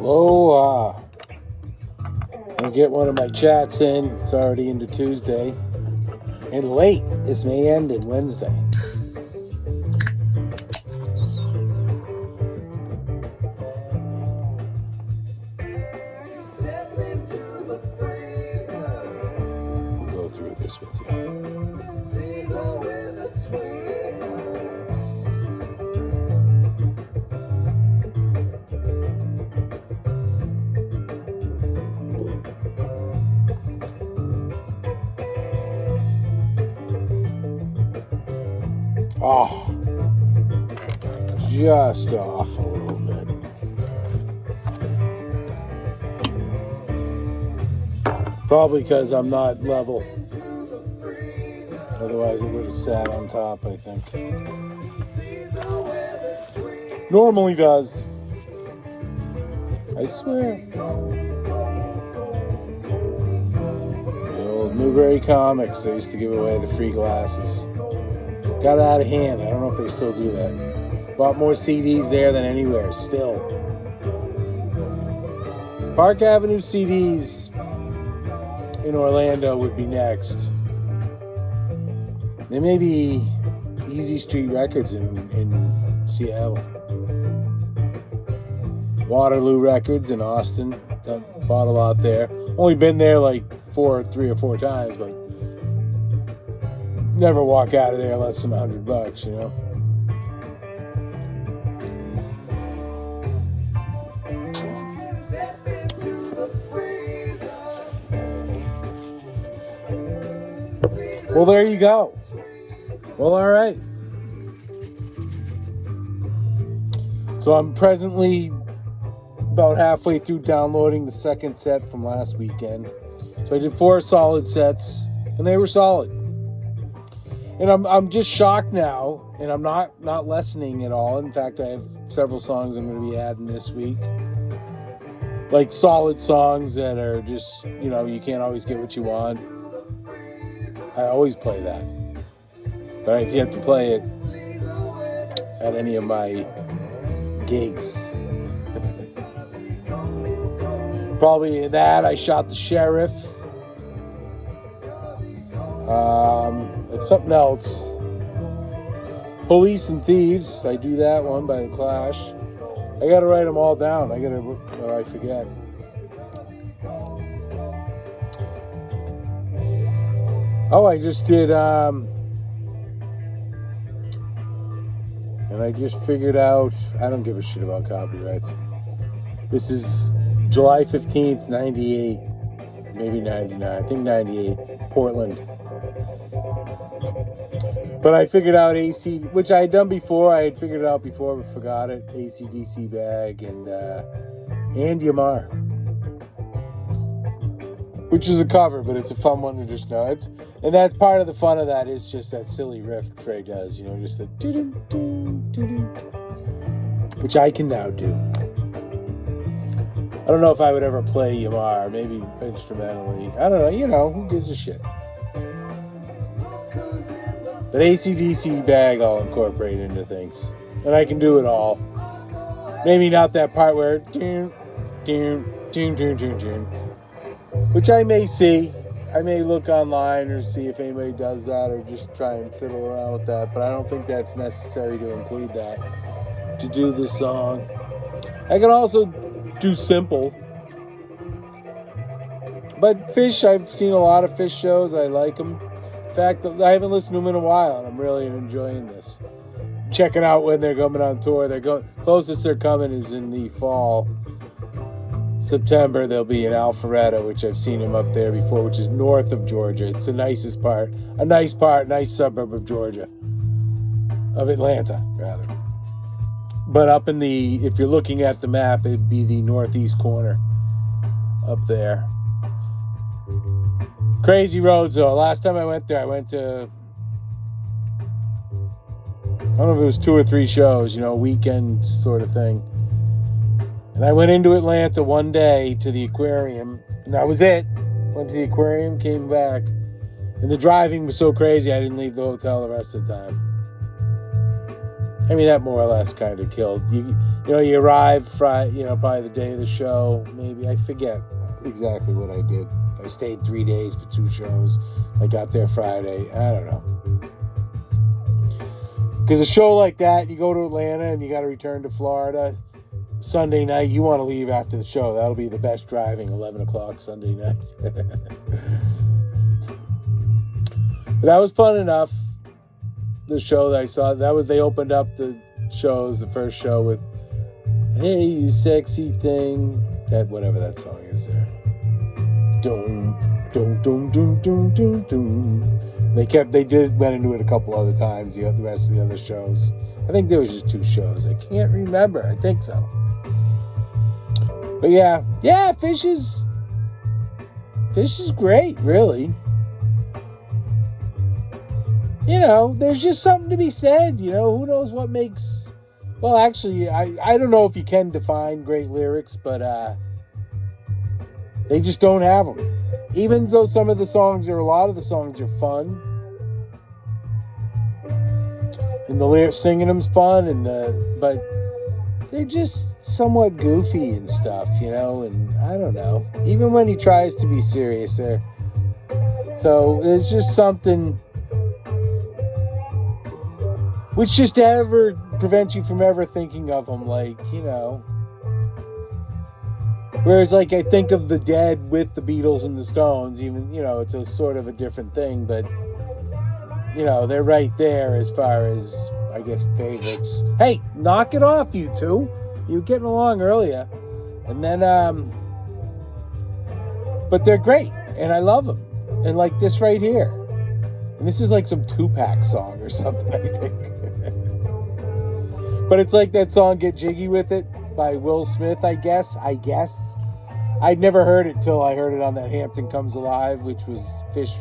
Aloha. I'll get one of my chats in. It's already into Tuesday. And late. This may end in Wednesday. We'll go through this with you. Oh, just off a little bit. Probably because I'm not level. Otherwise it would have sat on top, I think. Normally does. I swear. The old Newberry Comics, they used to give away the free glasses. Got out of hand. I don't know if they still do that. Bought more CDs there than anywhere, still. Park Avenue CDs in Orlando would be next. There may be Easy Street Records in Seattle. Waterloo Records in Austin. Bought a lot there. Only been there like 3 or 4 times, but never walk out of there less than $100, you know. Well, there you go. Well, all right. So I'm presently about halfway through downloading the second set from last weekend. So I did 4 solid sets, and they were solid. And I'm just shocked now, and I'm not lessening at all. In fact, I have several songs I'm going to be adding this week. Like solid songs that are just, you know, you can't always get what you want. I always play that. But I've yet to play it at any of my gigs. Probably that. I shot the Sheriff. It's something else. Police and Thieves. I do that one by The Clash. I gotta write them all down. Or I forget. Oh, I just did, and I just figured out, I don't give a shit about copyrights. This is July 15th, 98, maybe 99, I think 98, Portland. But I figured out AC, which I had done before. I had figured it out before, but forgot it. AC/DC Bag and Yamar, which is a cover, but it's a fun one to just know. And that's part of the fun of that is just that silly riff Trey does, you know, just the doo-doo, which I can now do. I don't know if I would ever play Yamar, maybe instrumentally. I don't know, you know, who gives a shit? But AC/DC Bag I'll incorporate into things. And I can do it all. Maybe not that part where which I may see. I may look online or see if anybody does that or just try and fiddle around with that. But I don't think that's necessary to include that to do this song. I can also do simple. But Fish, I've seen a lot of Fish shows. I like them. In fact, I haven't listened to them in a while, and I'm really enjoying this. Checking out when they're coming on tour. Closest they're coming is in the fall. September, they'll be in Alpharetta, which I've seen him up there before, which is north of Georgia. It's the nicest part. Nice suburb of Georgia. Of Atlanta, rather. But up in if you're looking at the map, it'd be the northeast corner up there. Crazy roads, though. Last time I went there, I went to, I don't know if it was 2 or 3 shows, you know, weekend sort of thing. And I went into Atlanta one day to the aquarium, and that was it. Went to the aquarium, came back. And the driving was so crazy, I didn't leave the hotel the rest of the time. I mean, that more or less kind of killed. You arrive Friday, probably the day of the show, maybe. I forget exactly what I did. I stayed 3 days for 2 shows. I got there Friday. I don't know. Because a show like that, you go to Atlanta and you got to return to Florida. Sunday night, you want to leave after the show. That'll be the best driving, 11 o'clock Sunday night. But that was fun enough. The show that I saw, they opened up the shows, the first show with, "Hey, you sexy thing," that whatever that song is there. Dum, dum, dum, dum, dum, dum, dum. They went into it a couple other times, the rest of the other shows. I think there was just 2 shows. I can't remember. I think so. But yeah, Fish is great, really. There's just something to be said. Who knows what makes... Well, actually, I don't know if you can define great lyrics, but they just don't have them. Even though a lot of the songs are fun, and the lyrics singing them's fun, but they're just somewhat goofy and stuff, and I don't know. Even when he tries to be serious there. So it's just something which just ever prevents you from ever thinking of him Whereas, I think of the Dead with the Beatles and the Stones, even, it's a sort of a different thing, but, they're right there as far as, I guess, favorites. Hey, knock it off, you two. You were getting along earlier. And then, but they're great, and I love them. And like this right here. And this is like some Tupac song or something, I think. But it's like that song Get Jiggy With It by Will Smith, I guess. I'd never heard it till I heard it on that Hampton Comes Alive, which was Fish.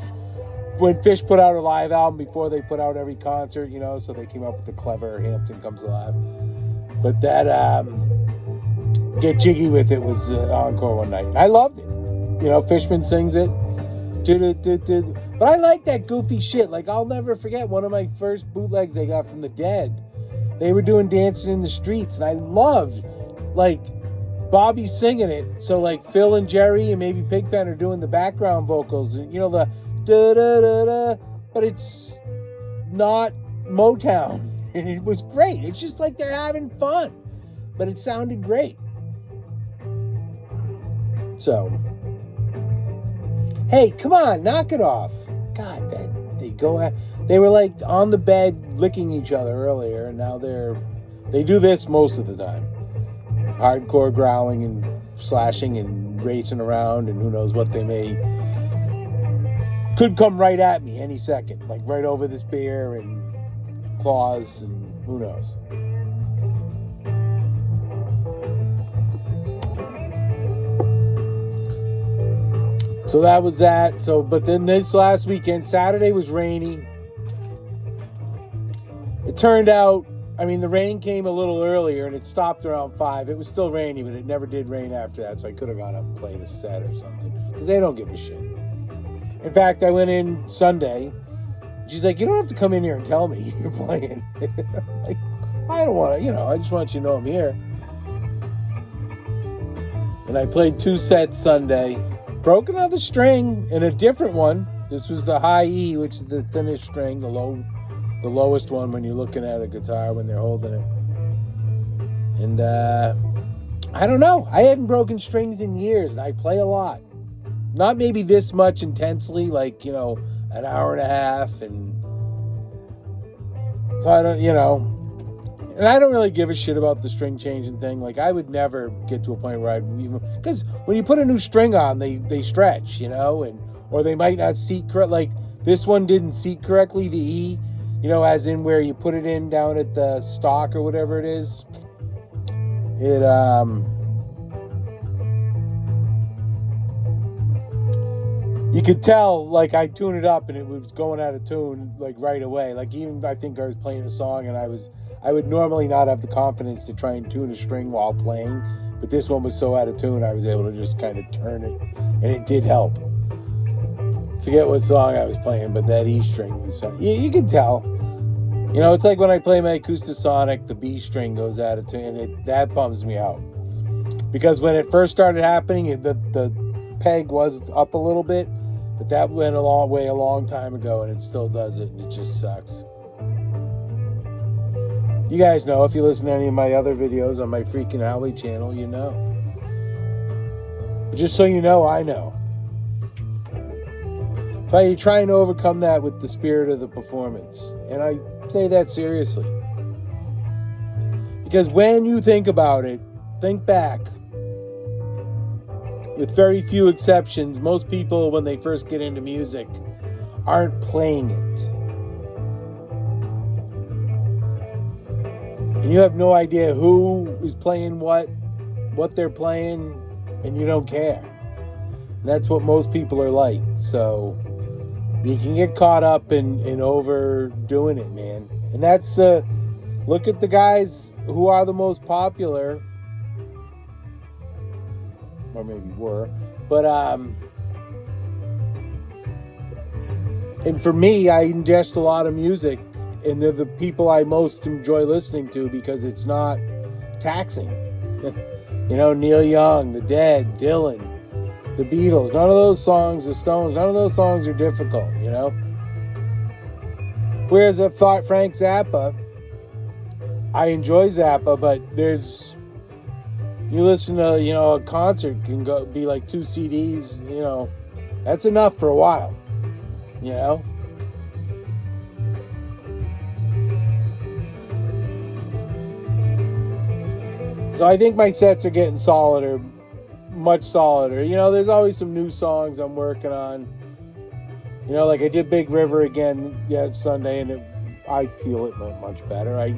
When Fish put out a live album before they put out every concert, so they came up with the clever Hampton Comes Alive. But that Get Jiggy With It was encore one night. I loved it. Fishman sings it. But I like that goofy shit. I'll never forget one of my first bootlegs I got from the Dead. They were doing Dancing in the Streets, and I loved, Bobby singing it. So, Phil and Jerry and maybe Pigpen are doing the background vocals. And, the da-da-da-da. But it's not Motown. And it was great. It's just like they're having fun. But it sounded great. So, hey, come on, knock it off. God, they were on the bed licking each other earlier, and now they do this most of the time. Hardcore growling and slashing and racing around, and who knows what they could come right at me any second, right over this beer and claws and who knows. So that was that. But then this last weekend, Saturday was rainy. It turned out, the rain came a little earlier and it stopped around 5. It was still rainy, but it never did rain after that. So I could have gone up and played a set or something. Because they don't give a shit. In fact, I went in Sunday. She's like, "You don't have to come in here and tell me you're playing." I don't want to, I just want you to know I'm here. And I played 2 sets Sunday. Broke another string and a different one. This was the high E, which is the thinnest string, the lowest one when you're looking at a guitar when they're holding it. And I don't know. I haven't broken strings in years, and I play a lot. Not maybe this much intensely, an hour and a half, and so I don't, and I don't really give a shit about the string changing thing. I would never get to a point where because when you put a new string on, they stretch, or they might not seat correct. This one didn't seat correctly, the E, as in where you put it in down at the stock or whatever it is. You could tell, I tuned it up and it was going out of tune, right away. Even I think I was playing a song and I would normally not have the confidence to try and tune a string while playing, but this one was so out of tune I was able to just kind of turn it, and it did help. Forget what song I was playing, but that E string was... You can tell. You know, it's like when I play my Acoustasonic, the B string goes out of tune, and that bums me out. Because when it first started happening, the peg was up a little bit, but that went a long time ago, and it still does it, and it just sucks. You guys know, if you listen to any of my other videos on my Freaking Howley channel, you know. But just so you know, I know. But you're trying to overcome that with the spirit of the performance. And I say that seriously. Because when you think about it, think back. With very few exceptions, most people, when they first get into music, aren't playing it. And you have no idea who is playing what they're playing, and you don't care. And that's what most people are like. So you can get caught up in overdoing it, man. And that's, look at the guys who are the most popular, or maybe were, but, and for me, I ingest a lot of music, and they're the people I most enjoy listening to because it's not taxing. You know, Neil Young, The Dead, Dylan, The Beatles, none of those songs, The Stones, none of those songs are difficult, you know? Whereas I thought Frank Zappa, I enjoy Zappa, but you listen to, you know, a concert can be like 2 CDs, you know, that's enough for a while, you know? So I think my sets are getting solider, much solider. You know, there's always some new songs I'm working on. You know, like I did Big River again Sunday, and I feel it went much better. I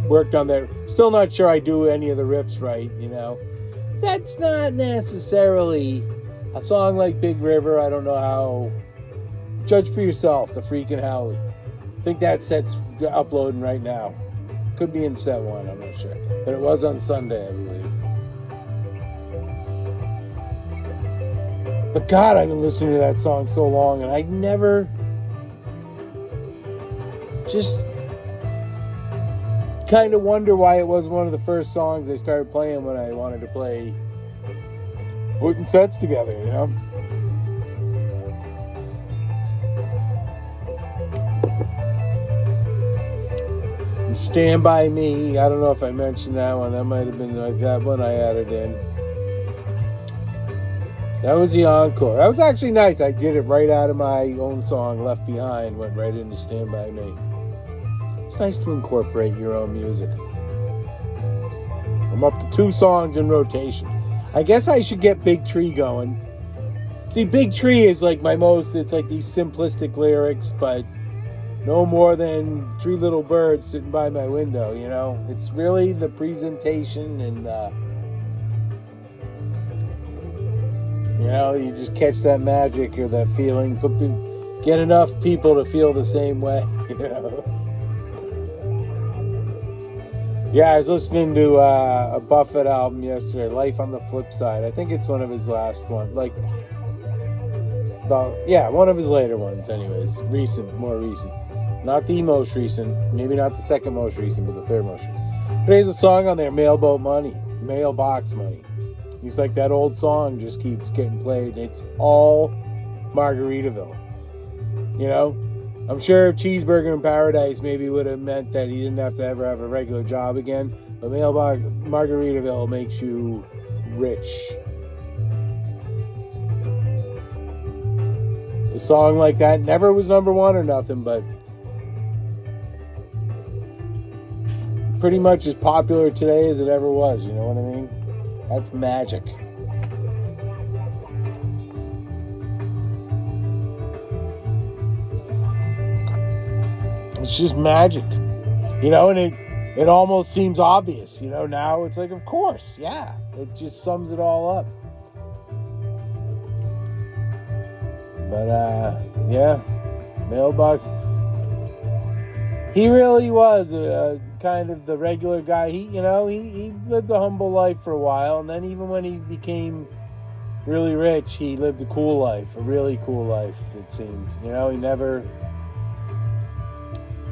worked on that. Still not sure I do any of the riffs right, you know. That's not necessarily a song like Big River. I don't know how. Judge for yourself, the Freaking Howley. I think that set's uploading right now. Could be in set 1, I'm not sure. But it was on Sunday, I believe. But God, I've been listening to that song so long, and I never just kind of wonder why it was one of the first songs I started playing when I wanted to play putting sets together, you know? And Stand By Me, I don't know if I mentioned that one. That might have been like that one I added in. That was the encore. That was actually nice. I did it right out of my own song, Left Behind, went right into Stand By Me. It's nice to incorporate your own music. I'm up to 2 songs in rotation. I guess I should get Big Tree going. See, Big Tree is like it's like these simplistic lyrics, but no more than 3 little birds sitting by my window, you know? It's really the presentation and, you know, you just catch that magic or that feeling. Get enough people to feel the same way, you know? Yeah, I was listening to a Buffett album yesterday, Life on the Flip Side. I think it's one of his last ones. One of his later ones anyways. More recent. Not the most recent. Maybe not the second most recent, but the third most recent. But there's a song on there, Mailbox Money. He's like, that old song just keeps getting played. It's all Margaritaville. You know? I'm sure if Cheeseburger in Paradise maybe would have meant that he didn't have to ever have a regular job again. But Margaritaville makes you rich. A song like that never was number 1 or nothing, but pretty much as popular today as it ever was. You know what I mean? That's magic. It's just magic, you know, and it almost seems obvious, you know. Now it's like, of course, yeah, it just sums it all up. But yeah, Mailbox. He really was kind of the regular guy. He lived a humble life for a while, and then even when he became really rich, he lived a cool life, a really cool life, it seemed. You know, he never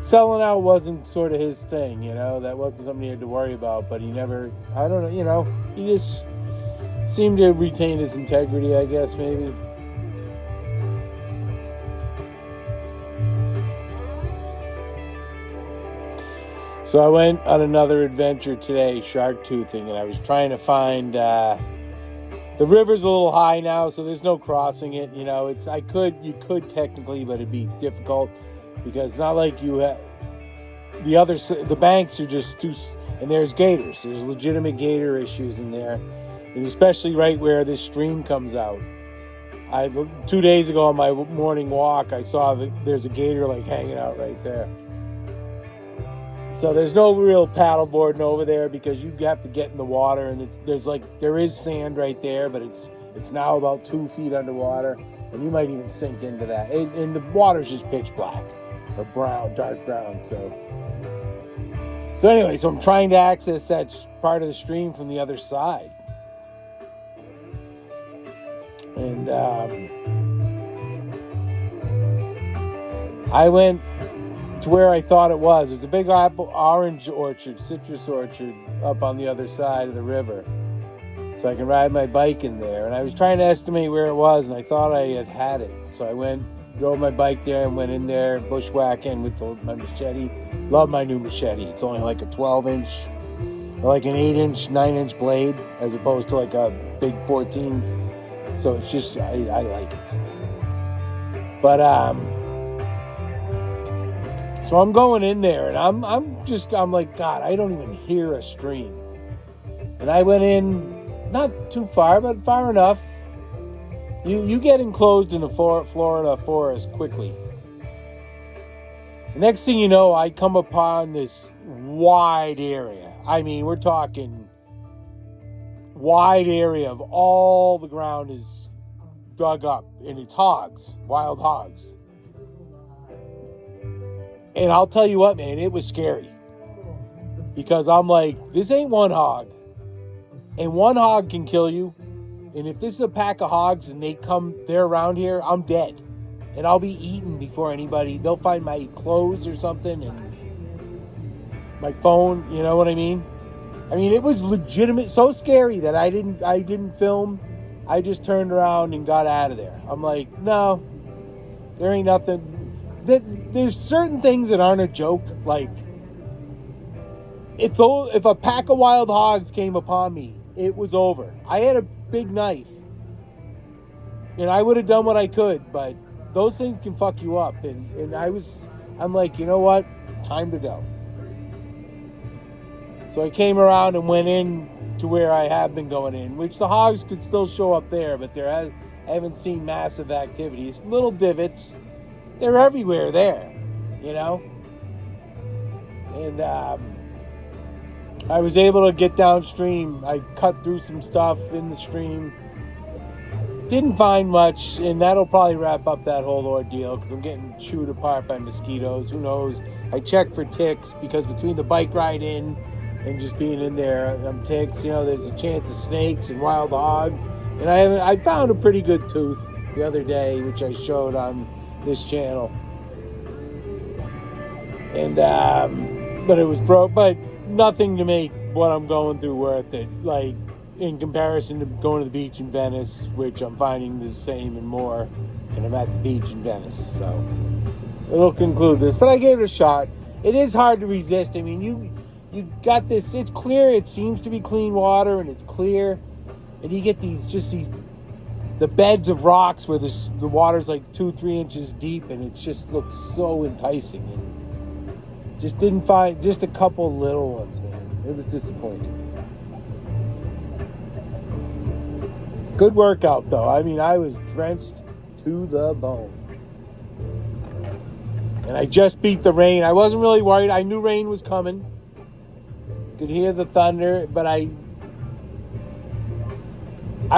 selling out wasn't sort of his thing, that wasn't something he had to worry about, but he never, I don't know, he just seemed to retain his integrity, I guess, maybe. So I went on another adventure today, shark toothing, and I was trying to find, the river's a little high now, so there's no crossing it, you could technically, but it'd be difficult, because it's not like you have, the banks are just too, and there's gators, there's legitimate gator issues in there, and especially right where this stream comes out. 2 days ago on my morning walk, I saw that there's a gator hanging out right there. So there's no real paddleboarding over there because you have to get in the water, and there is sand right there, but it's now about 2 feet underwater, and you might even sink into that. And the water's just pitch black or brown, dark brown. So anyway, so I'm trying to access that part of the stream from the other side, and I went to where I thought it was. It's a big orange orchard, citrus orchard up on the other side of the river. So I can ride my bike in there. And I was trying to estimate where it was, and I thought I had it. So I drove my bike there and went in there bushwhacking with my machete. Love my new machete. It's only like a 12-inch, or like an 8-inch, 9-inch blade, as opposed to like a big 14. So it's just, I like it. But, so I'm going in there, and I'm like, God, I don't even hear a stream. And I went in, not too far, but far enough. You get enclosed in the Florida forest quickly. The next thing you know, I come upon this wide area. I mean, we're talking wide area of all the ground is dug up, and it's hogs, wild hogs. And I'll tell you what, man, it was scary. Because I'm like, this ain't one hog. And one hog can kill you. And if this is a pack of hogs and they're around here, I'm dead. And I'll be eaten before anybody. They'll find my clothes or something and my phone, you know what I mean? I mean, it was legitimate, so scary that I didn't film. I just turned around and got out of there. I'm like, no, there ain't nothing. There's certain things that aren't a joke. Like, if a pack of wild hogs came upon me, it was over. I had a big knife, and I would have done what I could, but those things can fuck you up. And I'm like, you know what? Time to go. So I came around and went in to where I have been going in, which the hogs could still show up there, but I haven't seen massive activities. Little divots. They're everywhere there, And I was able to get downstream. I cut through some stuff in the stream. Didn't find much, and that'll probably wrap up that whole ordeal because I'm getting chewed apart by mosquitoes. Who knows? I checked for ticks because between the bike ride in and just being in there, ticks. There's a chance of snakes and wild hogs. And I found a pretty good tooth the other day, which I showed on this channel, and but it was broke, but nothing to make what I'm going through worth it, like in comparison to going to the beach in Venice, which I'm finding the same and more, and I'm at the beach in Venice. So it'll conclude this, but I gave it a shot. It is hard to resist. I mean, you got this, it's clear, it seems to be clean water, and it's clear, and you get the beds of rocks where the water's like 2-3 inches deep, and it just looks so enticing. And just didn't find just a couple little ones, man. It was disappointing. Good workout though. I mean, I was drenched to the bone. And I just beat the rain. I wasn't really worried. I knew rain was coming. Could hear the thunder, but I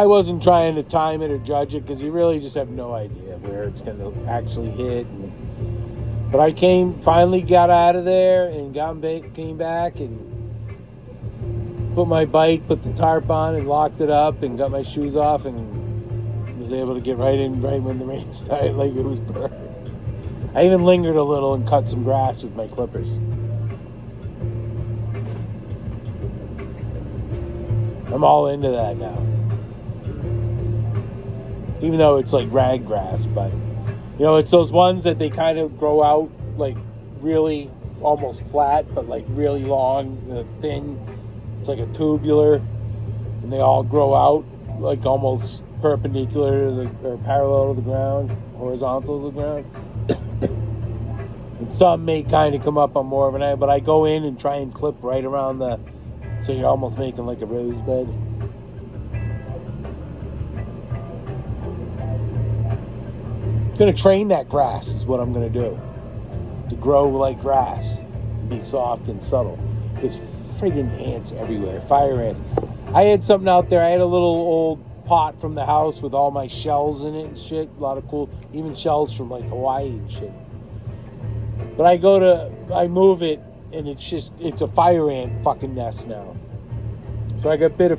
wasn't trying to time it or judge it because you really just have no idea where it's going to actually hit. But I finally got out of there and came back and put the tarp on and locked it up and got my shoes off and was able to get right in right when the rain started. Like, it was perfect. I even lingered a little and cut some grass with my clippers. I'm all into that now. Even though it's like raggrass, but you know, it's those ones that they kind of grow out like really almost flat, but like really long, thin. It's like a tubular, and they all grow out like almost perpendicular to or parallel to the ground, horizontal to the ground. And some may kind of come up on more of an angle, but I go in and try and clip right around so you're almost making like a rose bed. Gonna train that grass is what I'm gonna do. To grow like grass, be soft and subtle. There's friggin' ants everywhere, fire ants. I had something out there. I had a little old pot from the house with all my shells in it and shit. A lot of cool, even shells from like Hawaii and shit. But I move it, and it's a fire ant fucking nest now. So I got bit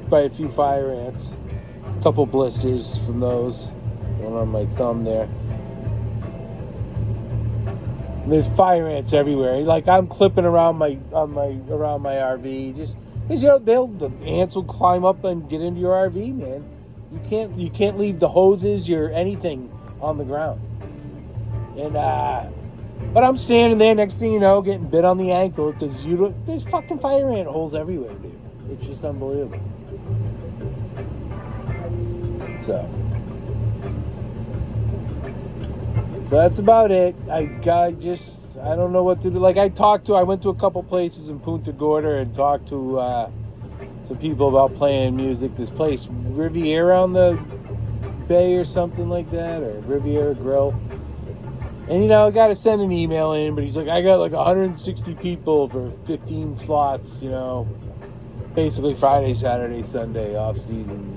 by a few fire ants. A couple blisters from those. One on my thumb there. And there's fire ants everywhere. Like I'm clipping around my RV, just because the ants will climb up and get into your RV, man. You can't leave the hoses, anything on the ground. And but I'm standing there, next thing you know, getting bit on the ankle because there's fucking fire ant holes everywhere, dude. It's just unbelievable. So that's about it. I don't know what to do. Like I went to a couple places in Punta Gorda and talked to some people about playing music. This place, Riviera on the Bay or something like that, or Riviera Grill. And you know, I got to send an email in, but he's like, I got like 160 people for 15 slots, you know, basically Friday, Saturday, Sunday, off season.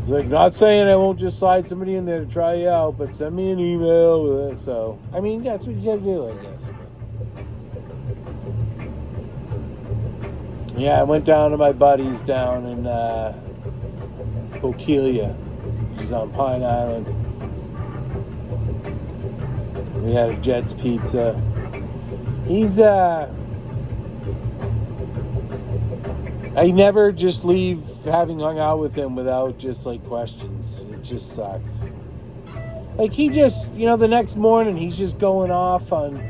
He's like, not saying I won't just slide somebody in there to try you out, but send me an email with it. So, I mean, that's what you gotta do, I guess. Yeah, I went down to my buddies down in Bokeelia, which is on Pine Island. We had a Jed's Pizza. I never just leave having hung out with him without just like questions. It just sucks. Like he just, you know, the next morning he's just going off on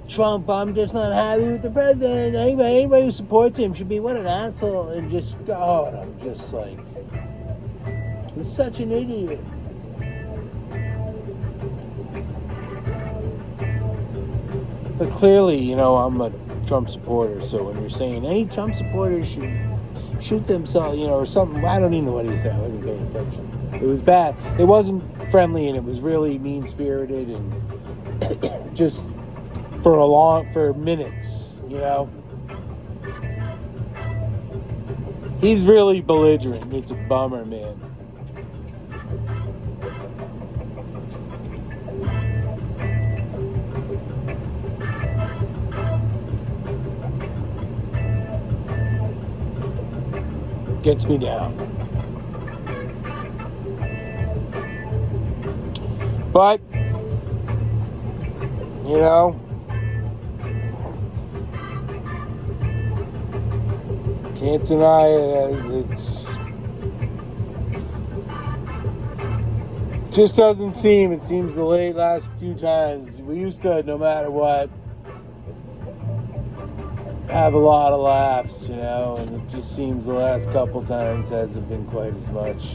Trump. I'm just not happy with the president. Anybody who supports him should be what an asshole. And just, oh, and I'm just like, he's such an idiot. But clearly, you know, I'm a Trump supporter, so when you're saying any Trump supporters should shoot themselves, you know, or something, I don't even know what he said. I wasn't paying attention. It was bad. It wasn't friendly, and it was really mean-spirited, and just for minutes, you know. He's really belligerent. It's a bummer, man. Gets me down. But, you know, can't deny it. Just doesn't seem. It seems the last few times we used to, no matter what, have a lot of laughs, you know, and it just seems the last couple times hasn't been quite as much.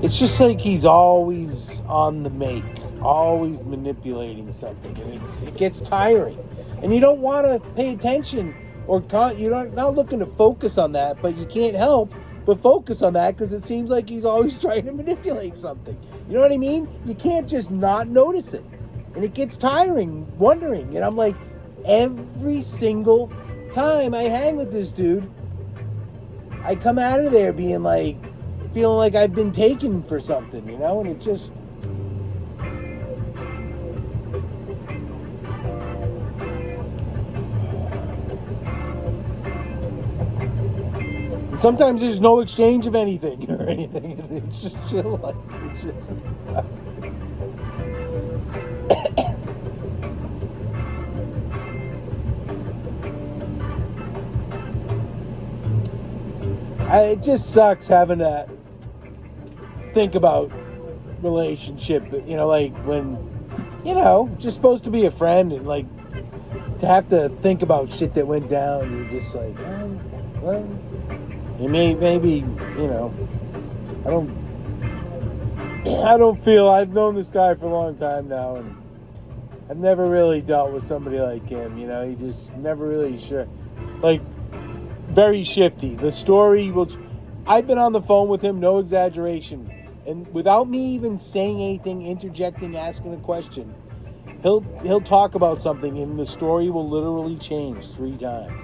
It's just like he's always on the make, always manipulating something, and it gets tiring. And you don't want to pay attention, or you're not looking to focus on that, but you can't help but focus on that because it seems like he's always trying to manipulate something. You know what I mean? You can't just not notice it. And it gets tiring, wondering. And I'm like, every single time I hang with this dude, I come out of there being like, feeling like I've been taken for something, you know? And it just... sometimes there's no exchange of anything or anything. It's just chill. Like, it's just. It just sucks having to think about relationship, like when, just supposed to be a friend, and like to have to think about shit that went down. You're just like, well, maybe, I don't feel, I've known this guy for a long time now, and I've never really dealt with somebody like him. He just never really sure, like, very shifty. The story I've been on the phone with him, no exaggeration, and without me even saying anything, interjecting, asking a question, he'll talk about something, and the story will literally change 3 times.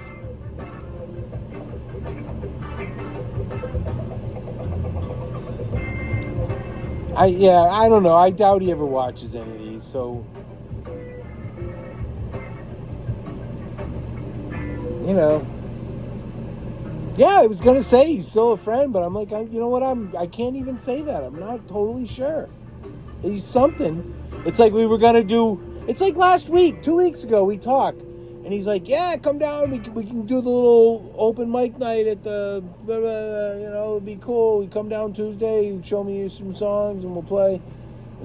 I don't know. I doubt he ever watches any of these, so Yeah, I was gonna say he's still a friend, but I'm like, you know what? I can't even say that. I'm not totally sure. He's something. It's like we were gonna do. It's like last week, 2 weeks ago, we talked, and he's like, "Yeah, come down. We can do the little open mic night at the, it'd be cool. We come down Tuesday, you show me some songs, and we'll play."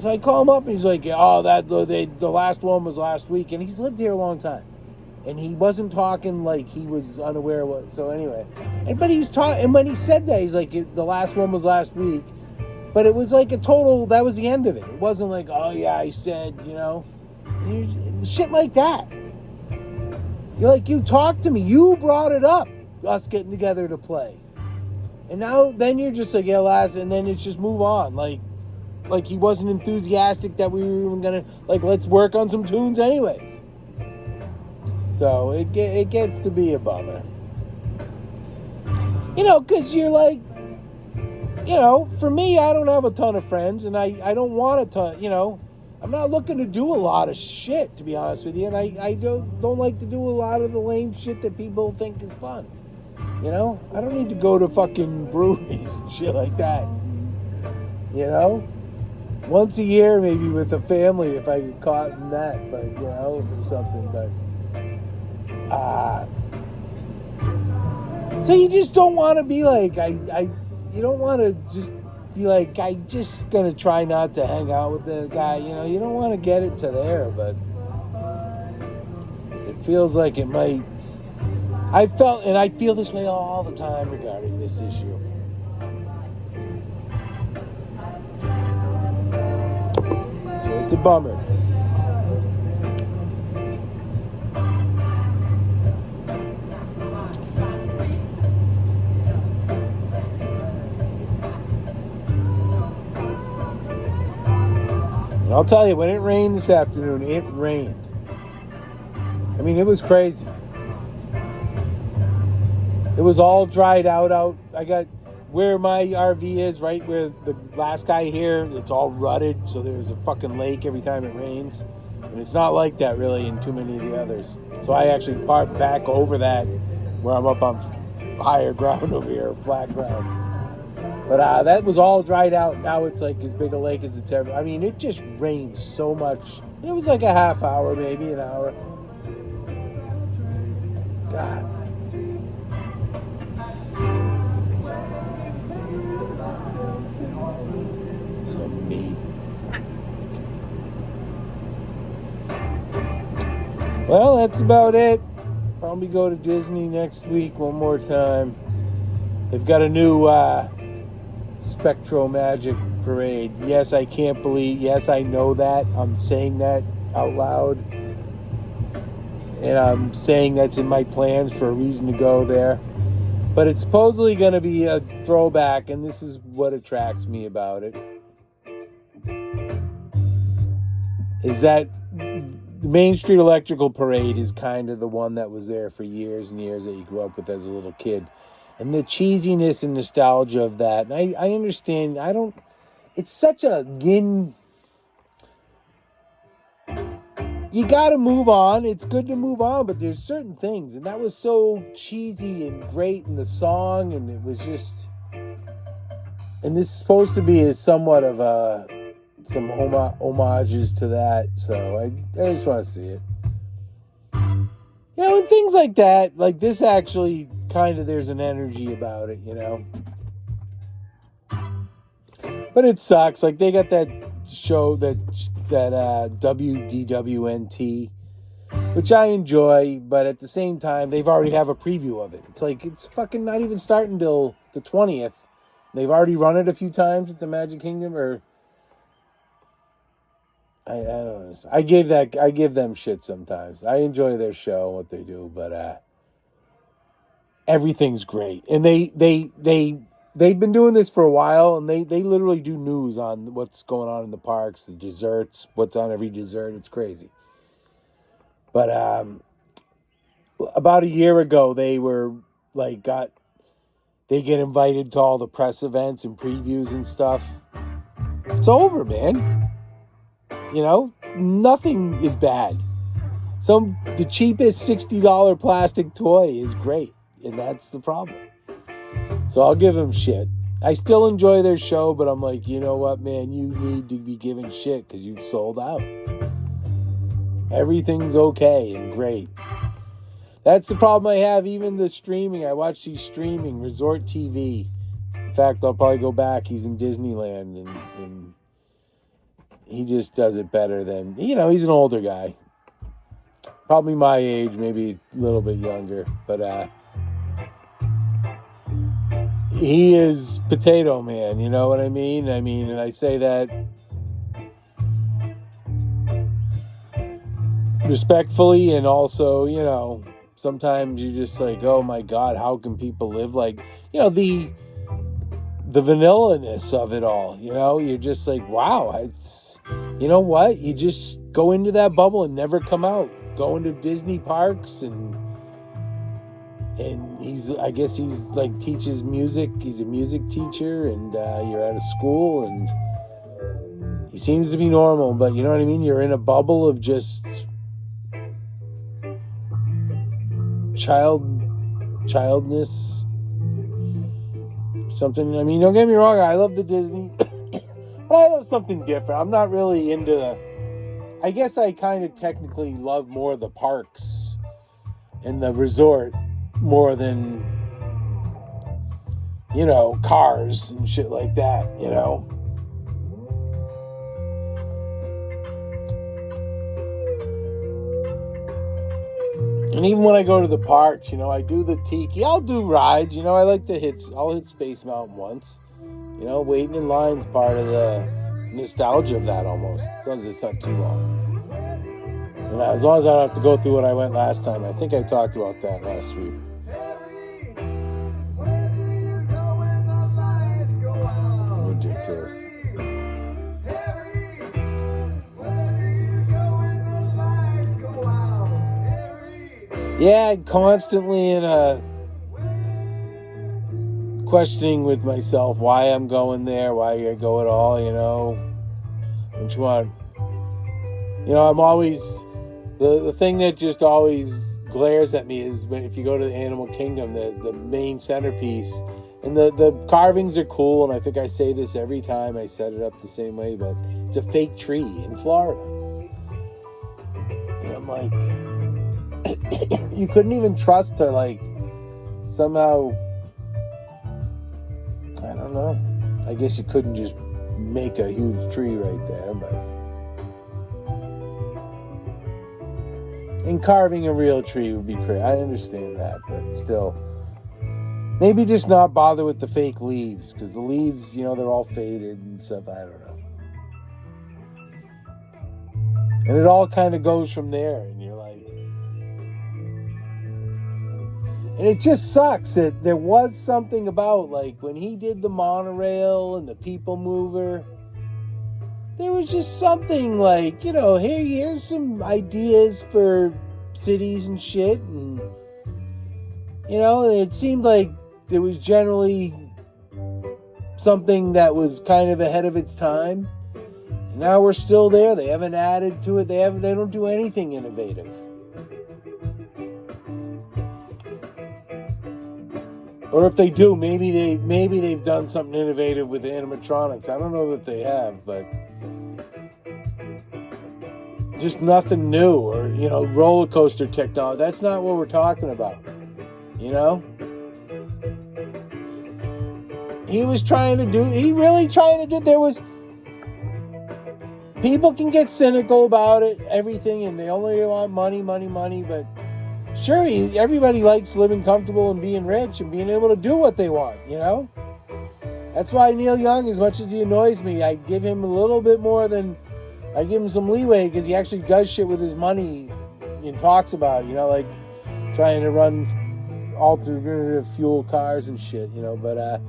So I call him up, and he's like, "Yeah, oh, the last one was last week," and he's lived here a long time. And he wasn't talking like he was unaware of what. So anyway, but he was talking. And when he said that, he's like, the last one was last week. But it was like a total. That was the end of it. It wasn't like, oh yeah, I said, shit like that. You're like, you talked to me. You brought it up. Us getting together to play. And now then you're just like, yeah, last. And then it's just move on. Like he wasn't enthusiastic that we were even gonna let's work on some tunes anyways. So it gets to be a bummer. Because you're like, for me, I don't have a ton of friends, and I don't want a ton, I'm not looking to do a lot of shit, to be honest with you, and I don't like to do a lot of the lame shit that people think is fun. I don't need to go to fucking breweries and shit like that. Once a year, maybe with a family, if I get caught in that, but, or something, but... So you just don't want to be like, you don't want to just be like, I just gonna try not to hang out with this guy, you don't want to get it to there, but it feels like it might. I feel this way all the time regarding this issue. So it's a bummer. I'll tell you, when it rained this afternoon, it rained. I mean, it was crazy. It was all dried out. I got where my RV is, right where the last guy here, it's all rutted, so there's a fucking lake every time it rains. And it's not like that really in too many of the others. So I actually parked back over that where I'm up on higher ground over here, flat ground. But that was all dried out. Now it's like as big a lake as it's ever. I mean, it just rained so much. It was like a half hour, maybe an hour. God. So mean. Well, that's about it. Probably go to Disney next week one more time. They've got a new Spectro Magic parade. Yes, I can't believe. Yes, I know that. I'm saying that out loud. And I'm saying that's in my plans for a reason to go there. But it's supposedly going to be a throwback, and this is what attracts me about it. Is that the Main Street Electrical Parade is kind of the one that was there for years and years that you grew up with as a little kid. And the cheesiness and nostalgia of that. And I understand. It's such a yin. you gotta move on. It's good to move on, but there's certain things, and that was so cheesy and great in the song, and it was just. And this is supposed to be somewhat of some homages to that, so I just want to see it. And things like that, like this actually kind of, there's an energy about it, But it sucks. Like, they got that show, that WDWNT, which I enjoy, but at the same time, they've already have a preview of it. It's like, it's fucking not even starting till the 20th. They've already run it a few times at the Magic Kingdom, or I don't know. I give them shit sometimes. I enjoy their show and what they do, but everything's great. And they've been doing this for a while, and they literally do news on what's going on in the parks, the desserts, what's on every dessert. It's crazy. But about a year ago, they were like they get invited to all the press events and previews and stuff. It's over, man. Nothing is bad. The cheapest $60 plastic toy is great, and that's the problem. So I'll give them shit. I still enjoy their show, but I'm like, you know what, man? You need to be given shit because you've sold out. Everything's okay and great. That's the problem I have. Even the streaming, I watch these streaming, Resort TV. In fact, I'll probably go back. He's in Disneyland, and he just does it better than, he's an older guy. Probably my age, maybe a little bit younger. But he is Potato Man, you know what I mean? And I say that respectfully, and also, sometimes you're just like, oh my God, how can people live like, the vanilla-ness of it all, you're just like, wow, it's, you know what? You just go into that bubble and never come out. Go into Disney parks and I guess he's like teaches music. He's a music teacher, and you're at a school, and he seems to be normal, but you know what I mean? You're in a bubble of just childness, something. Don't get me wrong, I love the Disney, but I love something different. I'm not really into I guess I kind of technically love more the parks and the resort more than, cars and shit like that, And even when I go to the parks, I do the tiki. I'll do rides, I like I'll hit Space Mountain once. Waiting in line's part of the nostalgia of that almost. As long as it's not too long. And as long as I don't have to go through what I went last time. I think I talked about that last week. Ridiculous. Yeah, constantly in a questioning with myself why I'm going there, why I go at all, Don't you want? I'm always the thing that just always glares at me is if you go to the Animal Kingdom, the main centerpiece, and the carvings are cool, and I think I say this every time I set it up the same way, but it's a fake tree in Florida. And I'm like, you couldn't even trust to somehow, I don't know. I guess you couldn't just make a huge tree right there, but. And carving a real tree would be great. I understand that, but still. Maybe just not bother with the fake leaves, because the leaves, they're all faded and stuff. I don't know. And it all kind of goes from there, and you're like. And it just sucks that there was something about, when he did the monorail and the people mover, there was just something here's some ideas for cities and shit. And, it seemed like it was generally something that was kind of ahead of its time. And now we're still there. They haven't added to it. They don't do anything innovative. Or if they do, maybe they've done something innovative with the animatronics. I don't know that they have, but just nothing new, or roller coaster technology. That's not what we're talking about. He really trying to do. There was people can get cynical about it, everything, and they only want money, but. Sure, everybody likes living comfortable and being rich and being able to do what they want, That's why Neil Young, as much as he annoys me, I give him a little bit more than... I give him some leeway because he actually does shit with his money and talks about it, like trying to run alternative fuel cars and shit, But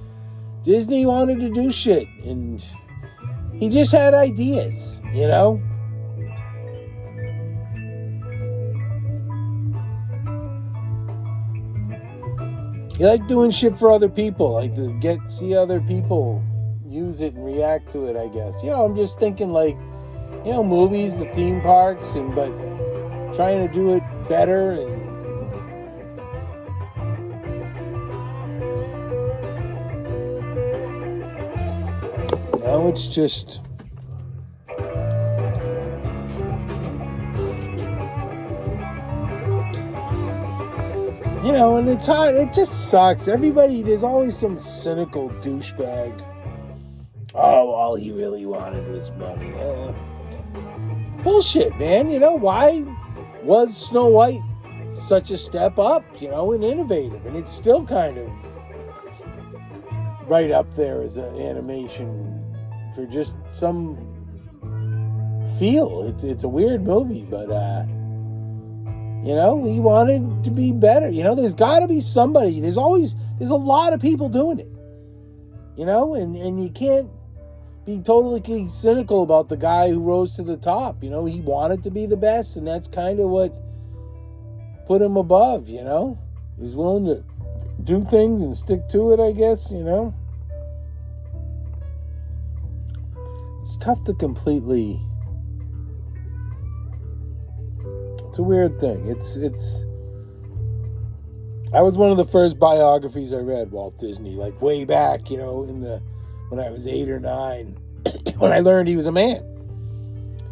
Disney wanted to do shit, and he just had ideas, You like doing shit for other people, like to see other people use it and react to it, I guess. I'm just thinking movies, the theme parks, but trying to do it better and now it's just and it's hard. It just sucks. There's always some cynical douchebag. Oh, all he really wanted was money. Bullshit, man. Why was Snow White such a step up, and innovative? And it's still kind of right up there as an animation for just some feel. It's a weird movie, but we wanted to be better. There's got to be somebody. There's a lot of people doing it. And you can't be totally cynical about the guy who rose to the top. He wanted to be the best, and that's kind of what put him above, He was willing to do things and stick to it, I guess, It's tough to completely... It's a weird thing. It's. I was one of the first biographies I read, Walt Disney, like way back, when I was 8 or 9, when I learned he was a man.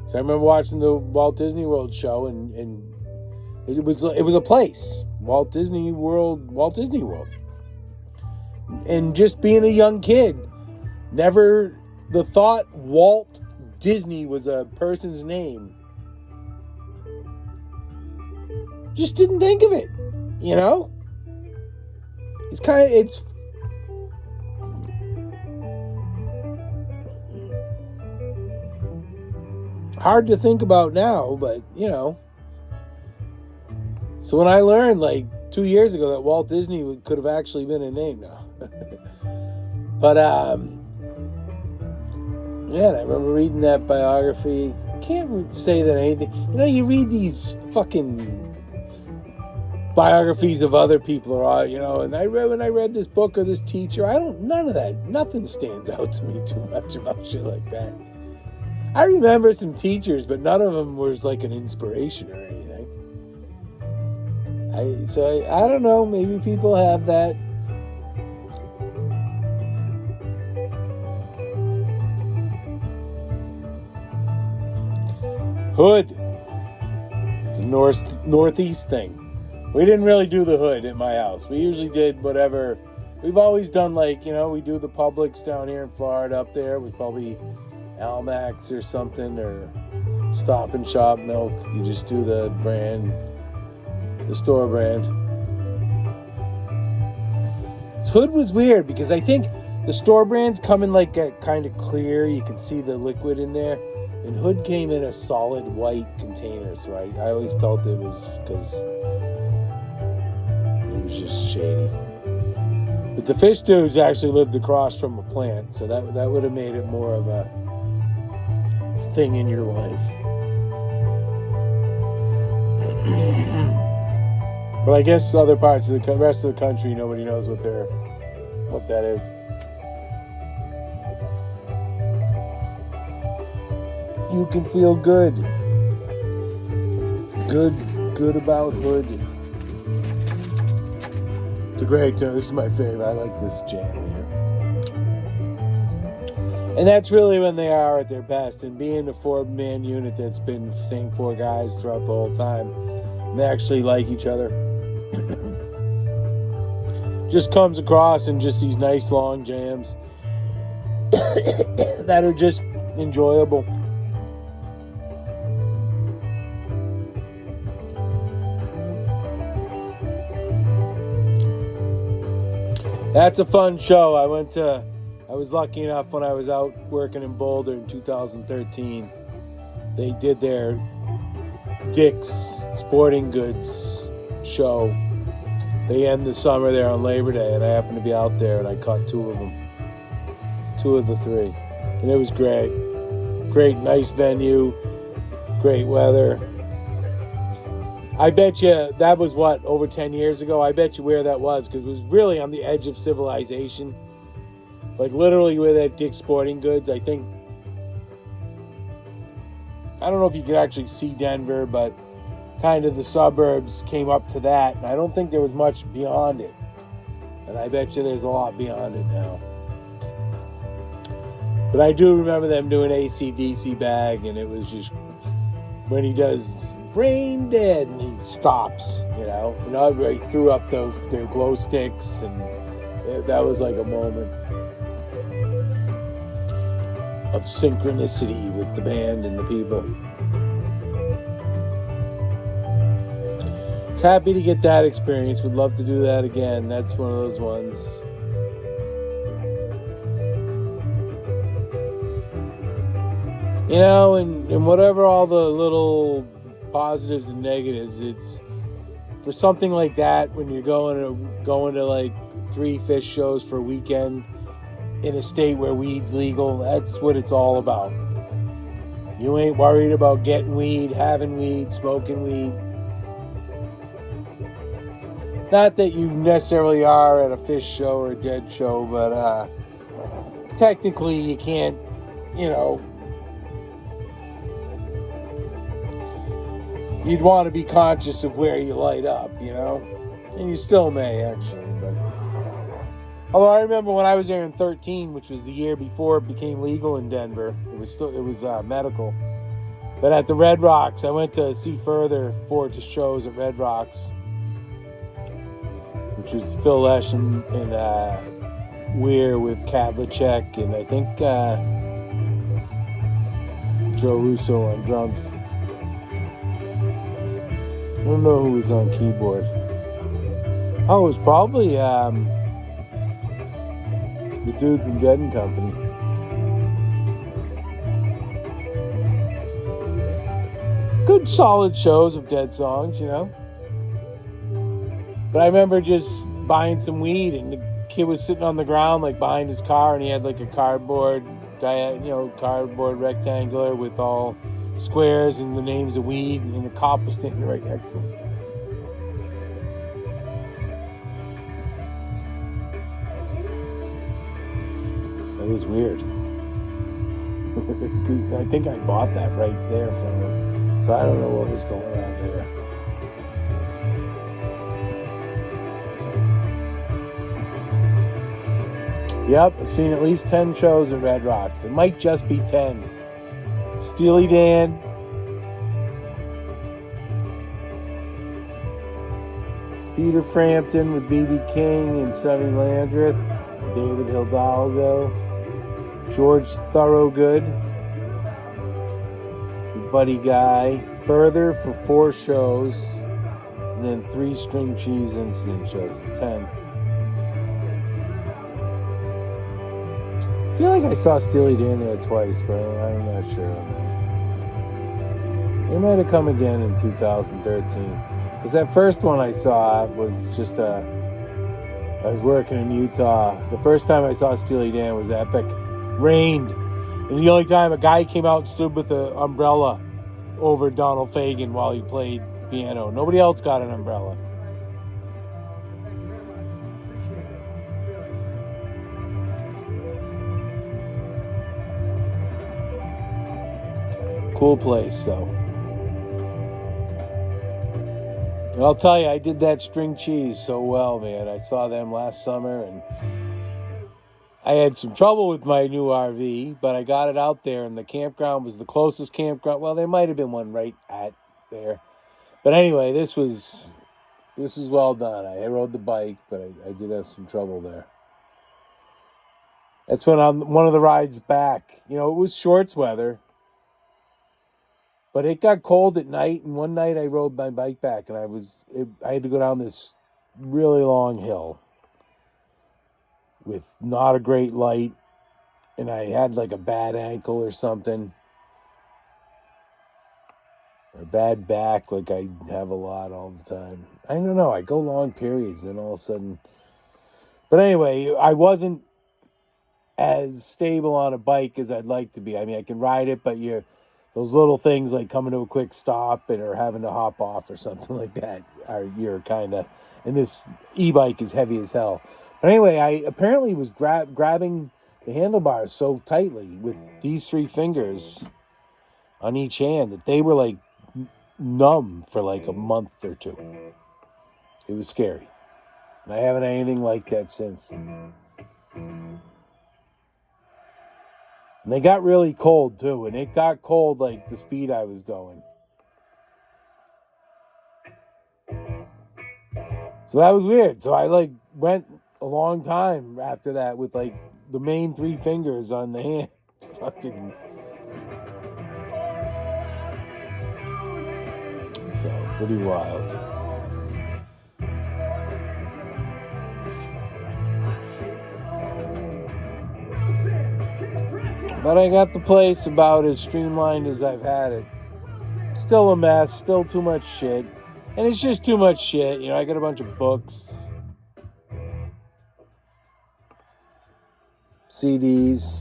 So I remember watching the Walt Disney World show, and it was a place, Walt Disney World, and just being a young kid, never the thought Walt Disney was a person's name. Just didn't think of it, It's hard to think about now, but, So when I learned, 2 years ago, that Walt Disney could have actually been a name now. But, I remember reading that biography. Can't say that anything... you read these fucking... biographies of other people, or and when I read this book or this teacher, none of that, nothing stands out to me too much about shit like that. I remember some teachers, but none of them was like an inspiration or anything. I don't know, maybe people have that. Hood. It's a northeast thing. We didn't really do the hood at my house. We usually did whatever. We've always done we do the Publix down here in Florida up there with probably Almax or something, or Stop and Shop milk. You just do the brand, the store brand. Hood was weird because I think the store brands come in a kind of clear. You can see the liquid in there. And Hood came in a solid white container. So I always felt it was because... just shady. But the fish dudes actually lived across from a plant, so that would have made it more of a thing in your life. But I guess other parts of the rest of the country, nobody knows what that is. you can feel good. Good about Hood. It's a great tune. This is my favorite. I like this jam here. And that's really when they are at their best. And being a 4-man unit that's been the same 4 guys throughout the whole time, and they actually like each other. Just comes across in just these nice long jams that are just enjoyable. That's a fun show. I was lucky enough when I was out working in Boulder in 2013. They did their Dick's Sporting Goods show. They end the summer there on Labor Day, and I happened to be out there, and I caught 2 of them. 2 of the 3. And it was great. Great, nice venue. Great weather. I bet you that was, over 10 years ago? I bet you where that was, because it was really on the edge of civilization. Like, literally where that Dick's Sporting Goods, I think. I don't know if you could actually see Denver, but kind of the suburbs came up to that. And I don't think there was much beyond it. And I bet you there's a lot beyond it now. But I do remember them doing AC/DC Bag, and it was just when he does Brain Dead and he stops, and everybody threw up their glow sticks, and that was like a moment of synchronicity with the band and the people. Happy to get that experience. Would love to do that again. That's one of those ones. And whatever all the little positives and negatives, it's for something like that when you're going to like 3 Phish shows for a weekend in a state where weed's legal. That's what it's all about. You ain't worried about getting weed, having weed, smoking weed. Not that you necessarily are at a Phish show or a Dead show, but technically you can't, you'd want to be conscious of where you light up, and you still may actually. But although I remember when I was there in 2013, which was the year before it became legal in Denver, it was medical. But at the Red Rocks, I went to see Further 4 shows at Red Rocks, which was Phil Lesh and Weir with Kavlicek and I think Joe Russo on drums. I don't know who was on keyboard. Oh, it was probably the dude from Dead and Company. Good solid shows of Dead songs, But I remember just buying some weed, and the kid was sitting on the ground, like behind his car, and he had like a cardboard rectangular with all squares and the names of weed, and the cop was standing right next to him. That was weird. I think I bought that right there from him, so I don't know what was going on there. Yep, I've seen at least 10 shows at Red Rocks. It might just be 10. Steely Dan. Peter Frampton with B.B. King and Sonny Landreth. David Hidalgo. George Thorogood. Buddy Guy. Further for 4 shows. And then 3 String Cheese Incident shows. 10. I feel like I saw Steely Dan there twice, but I'm not sure on that. They might have come again in 2013. Because that first one I saw was just I was working in Utah. The first time I saw Steely Dan was epic. Rained. And the only time a guy came out and stood with an umbrella over Donald Fagen while he played piano. Nobody else got an umbrella. Cool place, though. And I'll tell you, I did that string cheese so well, man. I saw them last summer, and I had some trouble with my new RV, but I got it out there, and the campground was the closest campground. Well, there might have been one right at there. But anyway, this was well done. I rode the bike, but I did have some trouble there. That's when on one of the rides back, it was shorts weather, but it got cold at night. And one night I rode my bike back, and I had to go down this really long hill with not a great light, and I had like a bad ankle or something, or a bad back, like I have a lot all the time. I don't know. I go long periods, then all of a sudden. But anyway, I wasn't as stable on a bike as I'd like to be. I mean, I can ride it, but those little things like coming to a quick stop or having to hop off or something like that, you're kind of. And this e-bike is heavy as hell. But anyway, I apparently was grabbing the handlebars so tightly with these 3 fingers on each hand that they were like numb for like a month or 2. It was scary. And I haven't had anything like that since. And they got really cold too. And it got cold like the speed I was going. So that was weird. So I went a long time after that with the main 3 fingers on the hand. Fucking. So pretty wild. But I got the place about as streamlined as I've had it. Still a mess, still too much shit. And it's just too much shit. I got a bunch of books, CDs,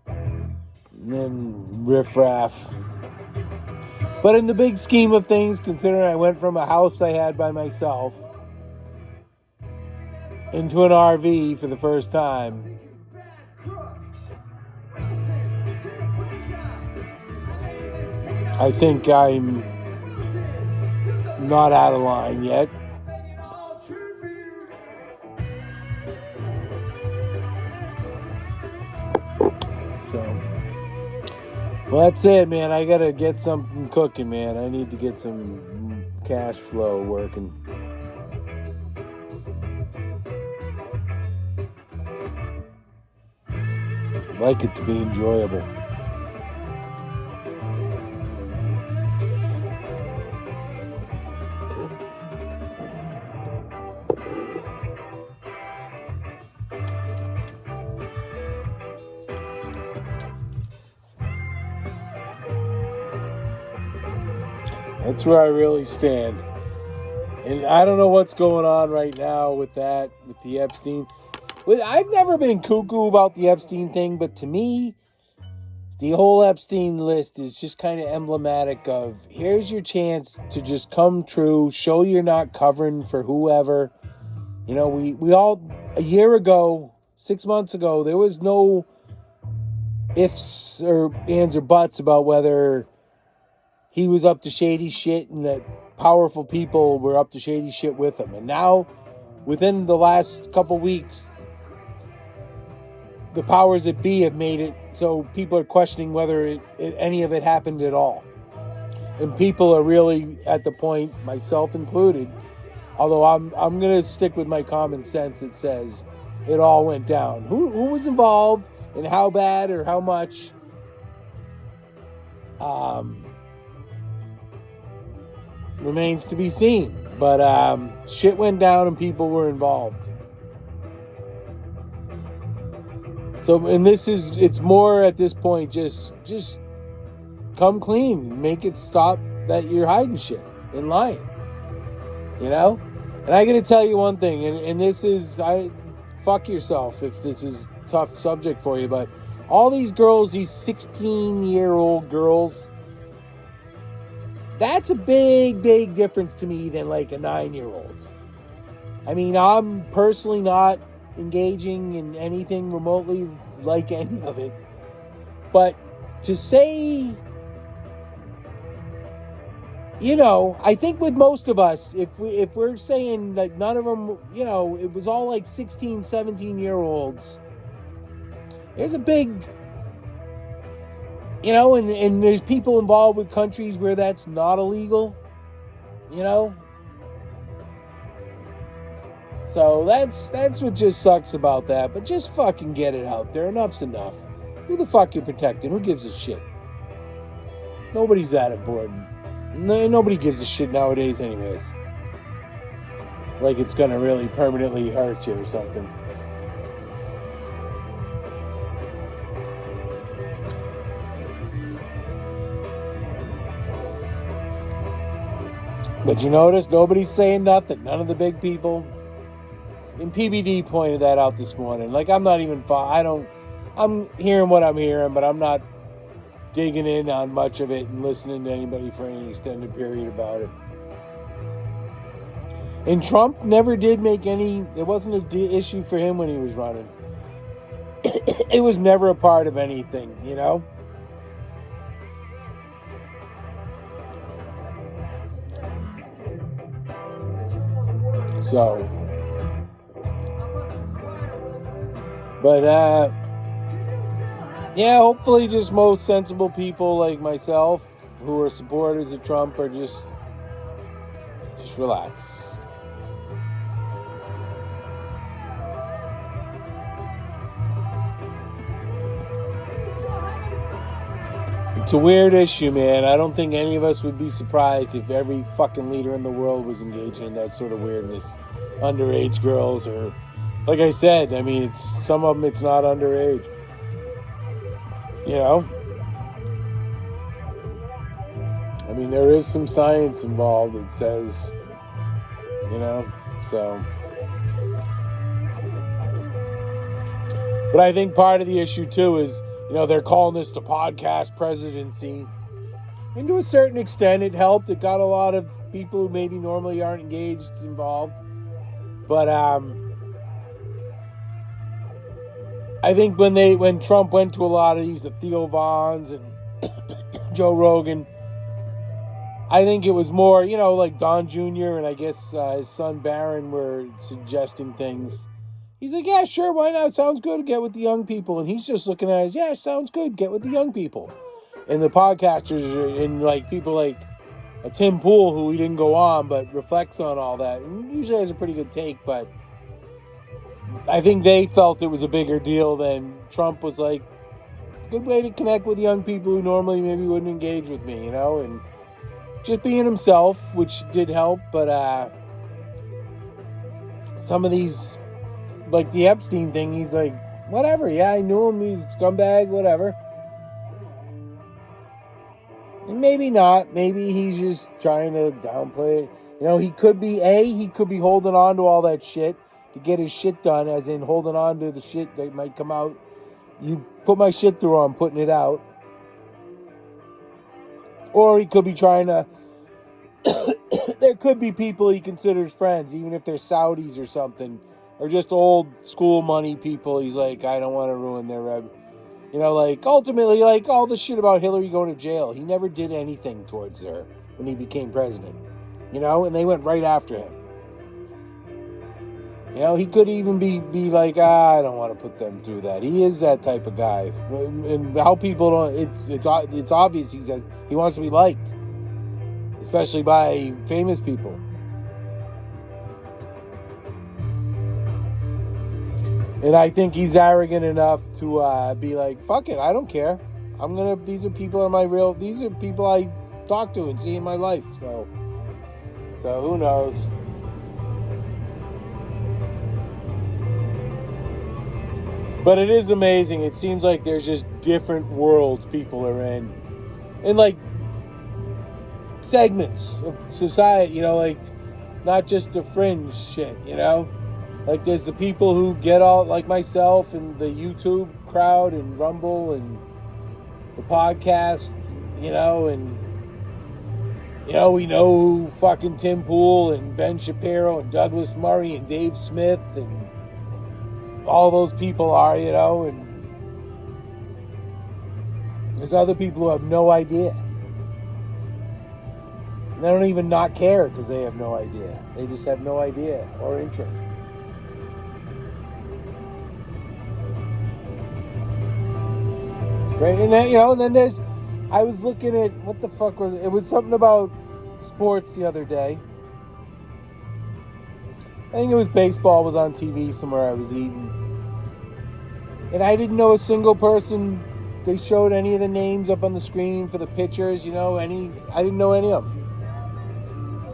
and then riffraff. But in the big scheme of things, considering I went from a house I had by myself into an RV for the first time, I think I'm not out of line yet. So, well, that's it, man. I gotta get something cooking, man. I need to get some cash flow working. I'd like it to be enjoyable. That's where I really stand. And I don't know what's going on right now with that, with the Epstein. I've never been cuckoo about the Epstein thing, but to me, the whole Epstein list is just kind of emblematic of, here's your chance to just come true, show you're not covering for whoever. We all, a year ago, 6 months ago, there was no ifs or ands or buts about whether he was up to shady shit and that powerful people were up to shady shit with him. And now, within the last couple weeks, the powers that be have made it so people are questioning whether any of it happened at all. And people are really at the point, myself included, although I'm going to stick with my common sense that says it all went down. Who was involved and how bad or how much? Remains to be seen. But shit went down and people were involved. So, and it's more at this point, just come clean. Make it stop that you're hiding shit and lying. And I got to tell you one thing, and this is, fuck yourself if this is a tough subject for you, but all these girls, these 16-year-old girls, that's a big, big difference to me than like a 9-year-old. I mean, I'm personally not engaging in anything remotely like any of it. But to say I think with most of us, if we're saying that none of them, it was all like 16, 17-year-olds, there's a big, and there's people involved with countries where that's not illegal, So that's what just sucks about that. But just fucking get it out there. Enough's enough. Who the fuck you protecting? Who gives a shit? Nobody's that important. Nobody gives a shit nowadays anyways. Like it's gonna really permanently hurt you or something. But you notice nobody's saying nothing. None of the big people. And PBD pointed that out this morning. Like I'm not even I'm hearing what I'm hearing, but I'm not digging in on much of it and listening to anybody for any extended period about it. And Trump never did make it wasn't an issue for him when he was running. It was never a part of anything, So, but hopefully just most sensible people like myself who are supporters of Trump are just relax. It's a weird issue, man. I don't think any of us would be surprised if every fucking leader in the world was engaging in that sort of weirdness. Underage girls or, like I said, I mean, some of them it's not underage. I mean, there is some science involved that says, so. But I think part of the issue, too, is, they're calling this the podcast presidency. And to a certain extent, it helped. It got a lot of people who maybe normally aren't engaged involved. But I think when Trump went to a lot of these, the Theo Vons and Joe Rogan, I think it was more, like Don Jr. and I guess his son Barron were suggesting things. He's like, yeah, sure, why not? Sounds good, get with the young people. And he's just looking at it, yeah, sounds good, get with the young people. And the podcasters and like people like Tim Pool, who he didn't go on, but reflects on all that. And usually has a pretty good take, but I think they felt it was a bigger deal than Trump was like, good way to connect with young people who normally maybe wouldn't engage with me, and just being himself, which did help, but some of these, like the Epstein thing, he's like, whatever, yeah, I knew him, he's a scumbag, whatever. And maybe not. Maybe he's just trying to downplay it. He could be holding on to all that shit to get his shit done, as in holding on to the shit that might come out. You put my shit through, I'm putting it out. Or he could be trying to... There could be people he considers friends, even if they're Saudis or something, or just old school money people. He's like, I don't want to ruin their... like, ultimately, like, all the shit about Hillary going to jail. He never did anything towards her when he became president. And they went right after him. He could even be like, I don't want to put them through that. He is that type of guy. And how people don't... It's obvious he wants to be liked. Especially by famous people. And I think he's arrogant enough to be like, fuck it, I don't care. These are people I talk to and see in my life. So who knows? But it is amazing. It seems like there's just different worlds people are in. And like segments of society, like not just the fringe shit, Like there's the people who get all, like myself and the YouTube crowd and Rumble and the podcasts, and we know who fucking Tim Pool and Ben Shapiro and Douglas Murray and Dave Smith and all those people are, and there's other people who have no idea. And they don't even not care because they have no idea. They just have no idea or interest. It's great. And then, and then I was looking at, what the fuck was it? It was something about sports the other day. I think it was baseball was on TV somewhere I was eating. And I didn't know a single person. They showed any of the names up on the screen for the pitchers, I didn't know any of them.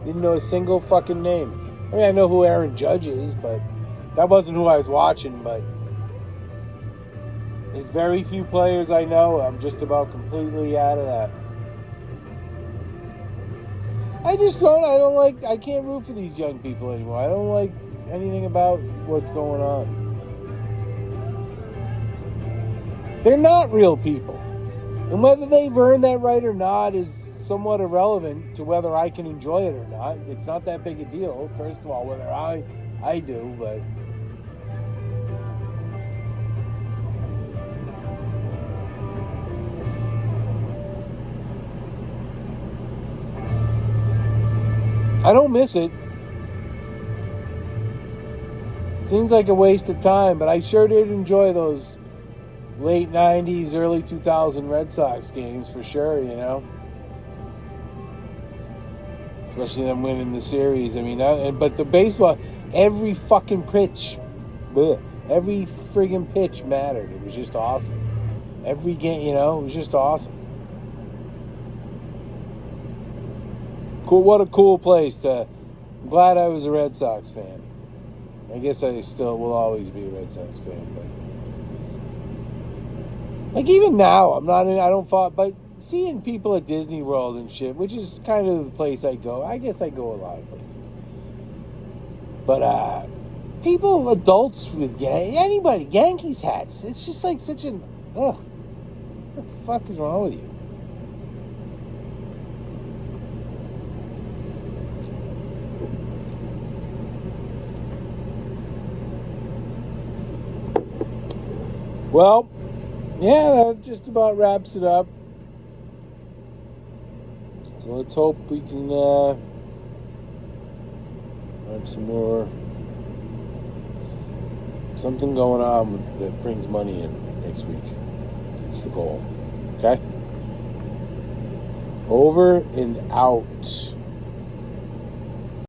Didn't know a single fucking name. I mean, I know who Aaron Judge is, but that wasn't who I was watching, but there's very few players I know. I'm just about completely out of that. I can't root for these young people anymore. I don't like anything about what's going on. They're not real people. And whether they've earned that right or not is somewhat irrelevant to whether I can enjoy it or not. It's not that big a deal, first of all, whether I do, but I don't miss it. Seems like a waste of time, but I sure did enjoy those late 90s, early 2000 Red Sox games for sure, Especially them winning the series. I mean, but the baseball, every fucking pitch, every friggin' pitch mattered. It was just awesome. Every game, it was just awesome. Cool, what a cool place I'm glad I was a Red Sox fan. I guess I still will always be a Red Sox fan, but like even now, I don't follow, but seeing people at Disney World and shit, which is kind of the place I go. I guess I go a lot of places. But people, adults with anybody, Yankees hats. It's just like such an, what the fuck is wrong with you? Well, yeah, that just about wraps it up. So let's hope we can have something going on that brings money in next week. That's the goal. Okay? Over and out.